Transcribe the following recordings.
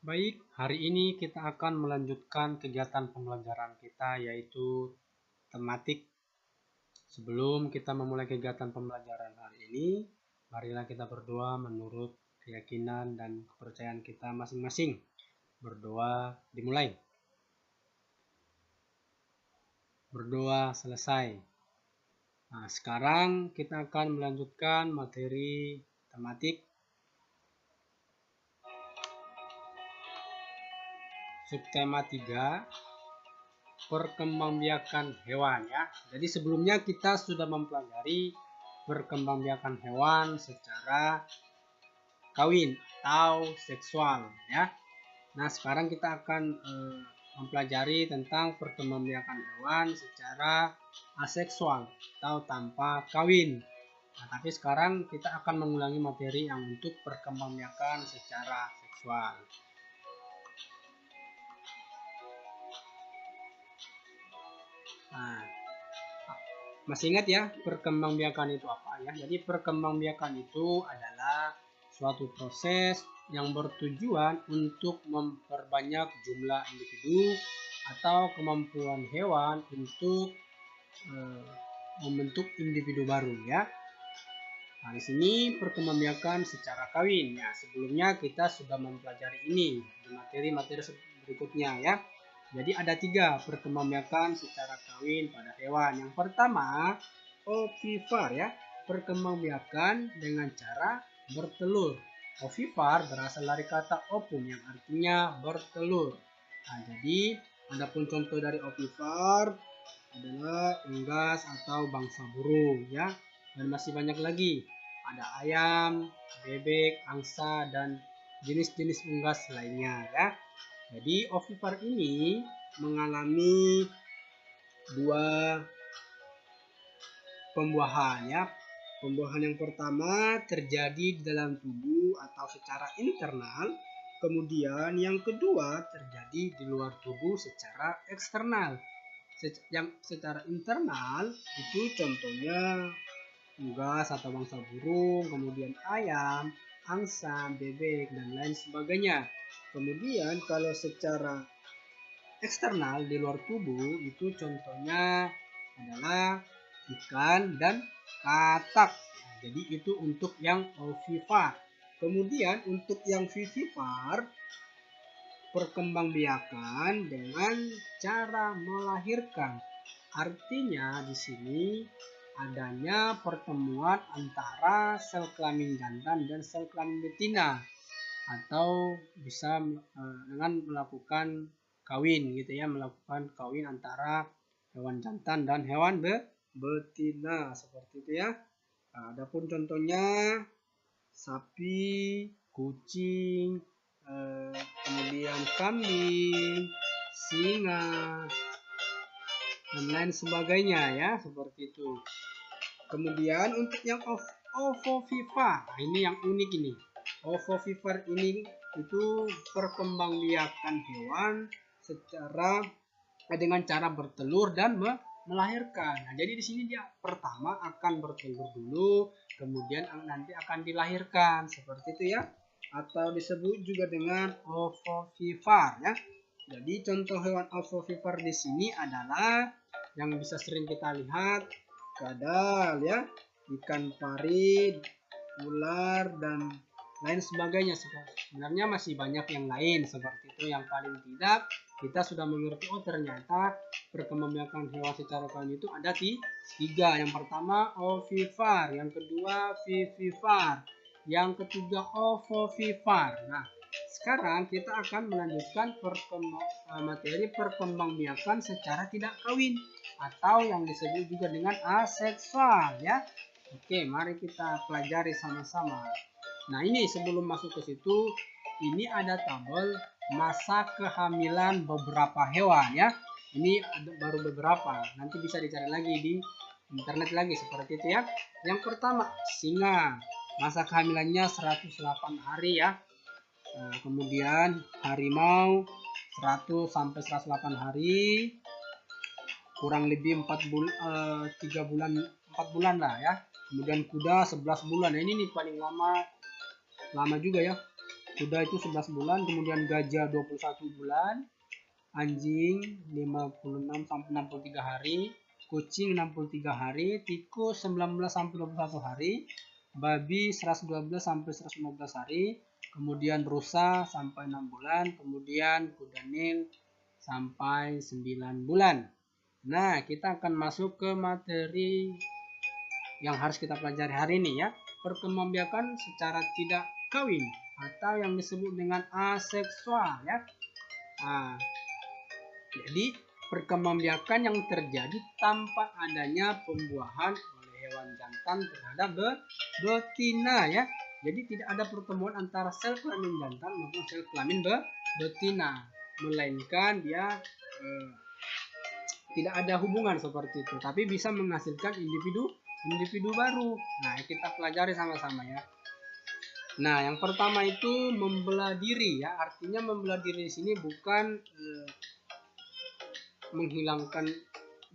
Baik, hari ini kita akan melanjutkan kegiatan pembelajaran kita yaitu tematik. Sebelum kita memulai kegiatan pembelajaran hari ini, marilah kita berdoa menurut keyakinan dan kepercayaan kita masing-masing. Berdoa dimulai. Berdoa selesai. Nah, sekarang kita akan melanjutkan materi tematik. Subtema 3, perkembangbiakan hewan ya. Jadi sebelumnya kita sudah mempelajari perkembangbiakan hewan secara kawin atau seksual ya. Nah, sekarang kita akan mempelajari tentang perkembangbiakan hewan secara aseksual atau tanpa kawin. Nah, tapi sekarang kita akan mengulangi materi yang untuk perkembangbiakan secara seksual. Nah, masih ingat ya perkembangbiakan itu apa ya? Jadi perkembangbiakan itu adalah suatu proses yang bertujuan untuk memperbanyak jumlah individu atau kemampuan hewan untuk membentuk individu baru ya. Nah, di sini perkembangbiakan secara kawin ya. Sebelumnya kita sudah mempelajari ini di materi-materi berikutnya ya. Jadi ada 3 perkembangbiakan secara kawin pada hewan. Yang pertama, ovivar ya, perkembangbiakan dengan cara bertelur. Ovivar berasal dari kata ovum yang artinya bertelur. Nah, jadi adapun contoh dari ovivar adalah unggas atau bangsa burung ya. Dan masih banyak lagi. Ada ayam, bebek, angsa, dan jenis-jenis unggas lainnya ya. Jadi ovivar ini mengalami 2 pembuahan ya. Pembuahan yang pertama terjadi di dalam tubuh atau secara internal. Kemudian yang kedua terjadi di luar tubuh secara eksternal. Yang secara internal itu contohnya unggas atau bangsa burung, kemudian ayam, angsa, bebek, dan lain sebagainya. Kemudian kalau secara eksternal di luar tubuh itu contohnya adalah ikan dan katak. Nah, jadi itu untuk yang ovivar. Kemudian untuk yang vivivar perkembangbiakan dengan cara melahirkan. Artinya di sini adanya pertemuan antara sel kelamin jantan dan sel kelamin betina atau bisa dengan melakukan kawin gitu ya, melakukan kawin antara hewan jantan dan hewan betina seperti itu ya. Nah, adapun contohnya sapi, kucing, kemudian kambing, singa, dan lain sebagainya ya, seperti itu. Kemudian untuk yang ovovivar, nah ini yang unik ini. Ovovivar ini itu perkembangbiakan hewan secara dengan cara bertelur dan melahirkan. Nah, jadi di sini dia pertama akan bertelur dulu, kemudian nanti akan dilahirkan seperti itu ya. Atau disebut juga dengan ovovivar ya. Jadi contoh hewan ovovivar di sini adalah yang bisa sering kita lihat kadal ya, ikan pari, ular, dan lain sebagainya. Sebenarnya masih banyak yang lain seperti itu. Yang paling tidak kita sudah mengerti, oh ternyata perkembangbiakan hewan secara kawin itu ada 3. Yang pertama ovivar, yang kedua vivivar, yang ketiga ovovivar. Nah, sekarang kita akan melanjutkan materi perkembangbiakan secara tidak kawin atau yang disebut juga dengan aseksual ya. Oke, mari kita pelajari sama-sama. Nah, ini sebelum masuk ke situ, ini ada tabel masa kehamilan beberapa hewan ya. Ini baru beberapa, nanti bisa dicari lagi di internet lagi seperti itu ya. Yang pertama, singa. Masa kehamilannya 108 hari ya. Nah, kemudian harimau 100 sampai 108 hari. Kurang lebih 4 bulan lah ya. Kemudian kuda 11 bulan. Nah, ini nih paling lama juga ya. kuda itu 11 bulan, kemudian gajah 21 bulan, anjing 56 sampai 63 hari, kucing 63 hari, tikus 19 sampai 21 hari, babi 112 sampai 115 hari, kemudian rusa sampai 6 bulan, kemudian kuda nil sampai 9 bulan. Nah, kita akan masuk ke materi yang harus kita pelajari hari ini ya. Perkembangbiakan secara tidak kawin atau yang disebut dengan aseksual ya. Nah, jadi perkembangbiakan yang terjadi tanpa adanya pembuahan oleh hewan jantan terhadap betina ya. Jadi tidak ada pertemuan antara sel kelamin jantan maupun sel kelamin betina, melainkan dia tidak ada hubungan seperti itu, tapi bisa menghasilkan individu baru. Nah, kita pelajari sama-sama ya. Nah, yang pertama itu membelah diri ya. Artinya membelah diri di sini bukan menghilangkan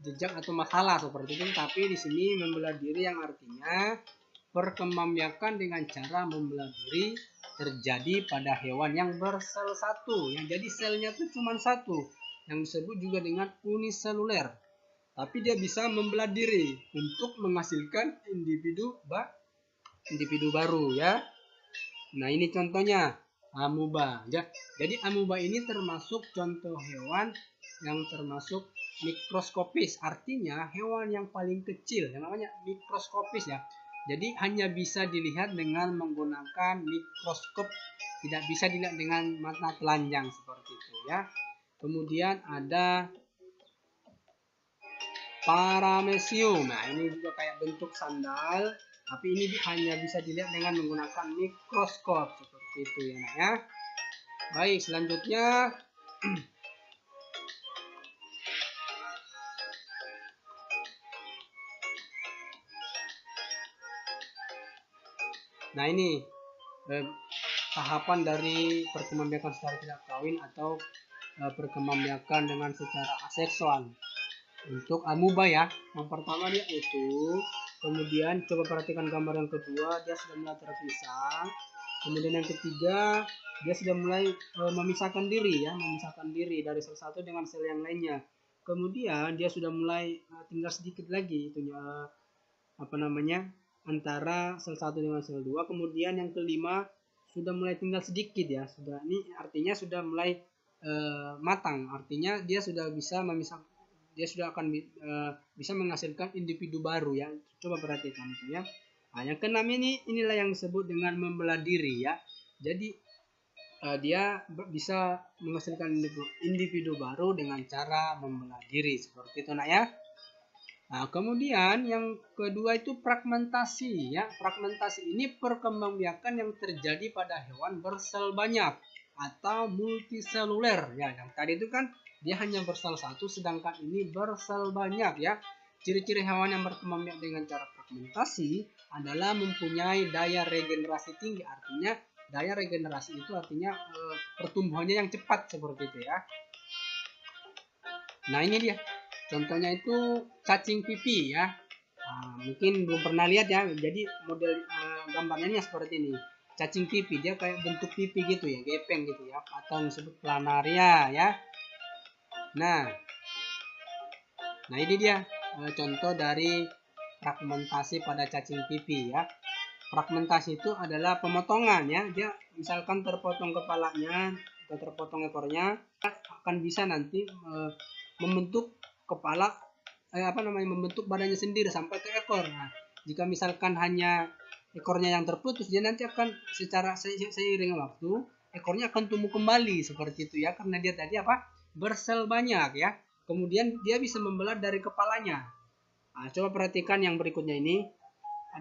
jejak atau masalah seperti itu, tapi di sini membelah diri yang artinya perkembangbiakan dengan cara membelah diri terjadi pada hewan yang bersel satu, yang jadi selnya itu cuma satu, yang disebut juga dengan uniseluler. Tapi dia bisa membelah diri untuk menghasilkan individu baru ya. Nah, ini contohnya amuba ya. Jadi amuba ini termasuk contoh hewan yang termasuk mikroskopis, artinya hewan yang paling kecil, yang namanya mikroskopis ya. Jadi hanya bisa dilihat dengan menggunakan mikroskop, tidak bisa dilihat dengan mata telanjang seperti itu ya. Kemudian ada paramecium. Nah, ini juga kayak bentuk sandal, tapi ini hanya bisa dilihat dengan menggunakan mikroskop seperti itu ya, nak ya. Baik, selanjutnya nah ini tahapan dari perkembangbiakan secara tidak kawin atau perkembangbiakan dengan secara aseksual. Untuk amuba ya, yang pertama dia utuh, kemudian coba perhatikan gambar yang kedua, dia sudah mulai terpisah, kemudian yang ketiga dia sudah mulai memisahkan diri dari sel satu dengan sel yang lainnya, kemudian dia sudah mulai tinggal sedikit lagi itunya antara sel 1 dengan sel 2, kemudian yang kelima sudah mulai tinggal sedikit ya, sudah, ini artinya sudah mulai matang, artinya dia sudah bisa memisah, dia sudah akan bisa menghasilkan individu baru ya. Coba perhatikan itu ya. Nah, yang keenam inilah yang disebut dengan membelah diri ya. Jadi dia bisa menghasilkan individu baru dengan cara membelah diri seperti itu nak ya. Nah, kemudian yang kedua itu fragmentasi ya. Fragmentasi ini perkembangbiakan yang terjadi pada hewan bersel banyak atau multiseluler ya. Yang tadi itu kan dia hanya bersel satu, sedangkan ini bersel banyak ya. Ciri-ciri hewan yang berkembangbiak dengan cara fragmentasi adalah mempunyai daya regenerasi tinggi. Artinya daya regenerasi itu artinya pertumbuhannya yang cepat seperti itu ya. Nah, ini dia. Contohnya itu cacing pipi ya. Nah, mungkin belum pernah lihat ya. Jadi model gambarnya seperti ini. Cacing pipi dia kayak bentuk pipi gitu ya, gepeng gitu ya, atau disebut planaria ya. Nah ini dia contoh dari fragmentasi pada cacing pipi ya. Fragmentasi itu adalah pemotongan ya. Dia misalkan terpotong kepalanya atau terpotong ekornya, akan bisa nanti membentuk kepala membentuk badannya sendiri sampai ke ekor. Nah, jika misalkan hanya ekornya yang terputus, dia nanti akan secara seiring waktu ekornya akan tumbuh kembali seperti itu ya, karena dia tadi bersel banyak ya. Kemudian dia bisa membelah dari kepalanya. Nah, coba perhatikan yang berikutnya ini.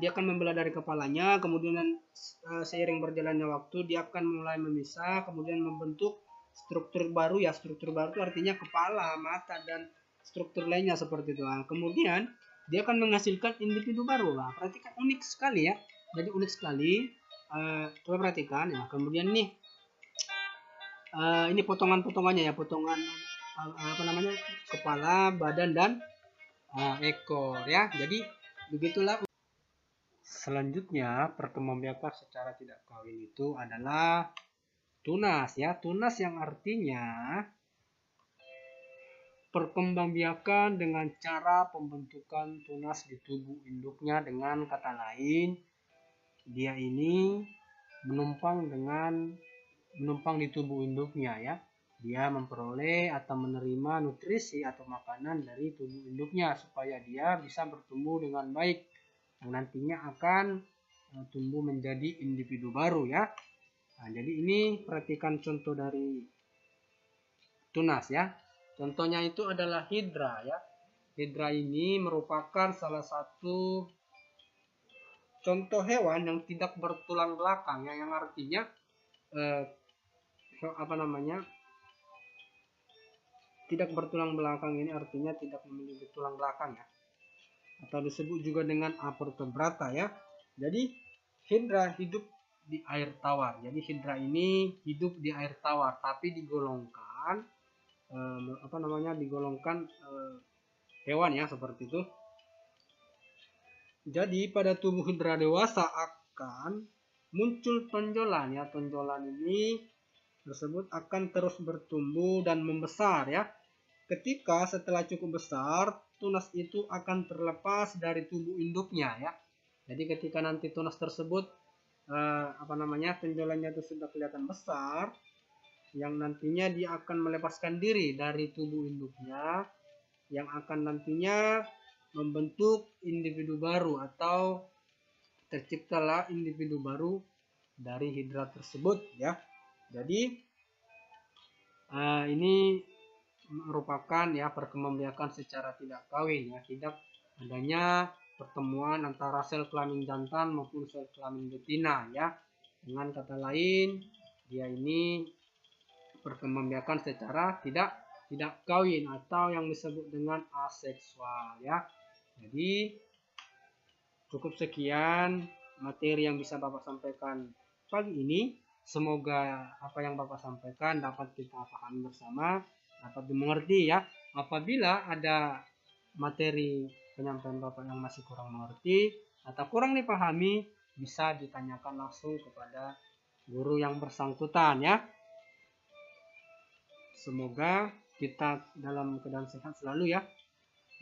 Dia akan membelah dari kepalanya, kemudian seiring berjalannya waktu dia akan mulai memisah, kemudian membentuk struktur baru ya. Struktur baru itu artinya kepala, mata, dan struktur lainnya seperti itu. Nah, kemudian dia akan menghasilkan individu baru. Nah, perhatikan, unik sekali ya. Jadi unik sekali. Coba perhatikan ya. Kemudian nih ini potongan-potongannya ya, potongan kepala, badan, dan ekor ya. Jadi begitulah. Selanjutnya perkembangbiakan secara tidak kawin itu adalah tunas ya. Tunas yang artinya perkembangbiakan dengan cara pembentukan tunas di tubuh induknya. Dengan kata lain, dia ini menumpang di tubuh induknya ya. Dia memperoleh atau menerima nutrisi atau makanan dari tubuh induknya supaya dia bisa bertumbuh dengan baik, yang nantinya akan tumbuh menjadi individu baru ya. Nah, jadi ini perhatikan contoh dari tunas ya. Contohnya itu adalah hidra ya. Hidra ini merupakan salah satu contoh hewan yang tidak bertulang belakang ya, yang artinya tidak bertulang belakang ini artinya tidak memiliki tulang belakang ya, atau disebut juga dengan avertebrata ya. Jadi hidra hidup di air tawar. Jadi hidra ini hidup di air tawar, tapi digolongkan hewan ya, seperti itu. Jadi pada tubuh hidra dewasa akan muncul tonjolan ya. Tonjolan ini tersebut akan terus bertumbuh dan membesar ya. Ketika setelah cukup besar, tunas itu akan terlepas dari tubuh induknya ya. Jadi ketika nanti tunas tersebut tonjolannya itu sudah kelihatan besar, yang nantinya dia akan melepaskan diri dari tubuh induknya, yang akan nantinya membentuk individu baru atau terciptalah individu baru dari hidra tersebut ya. Jadi ini merupakan ya perkembangbiakan secara tidak kawin ya, tidak adanya pertemuan antara sel kelamin jantan maupun sel kelamin betina ya. Dengan kata lain, dia ini perkembangbiakan secara tidak kawin atau yang disebut dengan aseksual ya. Jadi cukup sekian materi yang bisa Bapak sampaikan pagi ini. Semoga apa yang Bapak sampaikan dapat kita pahami bersama, dapat dimengerti ya. Apabila ada materi penyampaian Bapak yang masih kurang mengerti atau kurang dipahami, bisa ditanyakan langsung kepada guru yang bersangkutan ya. Semoga kita dalam keadaan sehat selalu ya.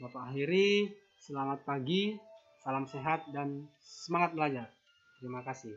Bapak akhiri, selamat pagi, salam sehat dan semangat belajar. Terima kasih.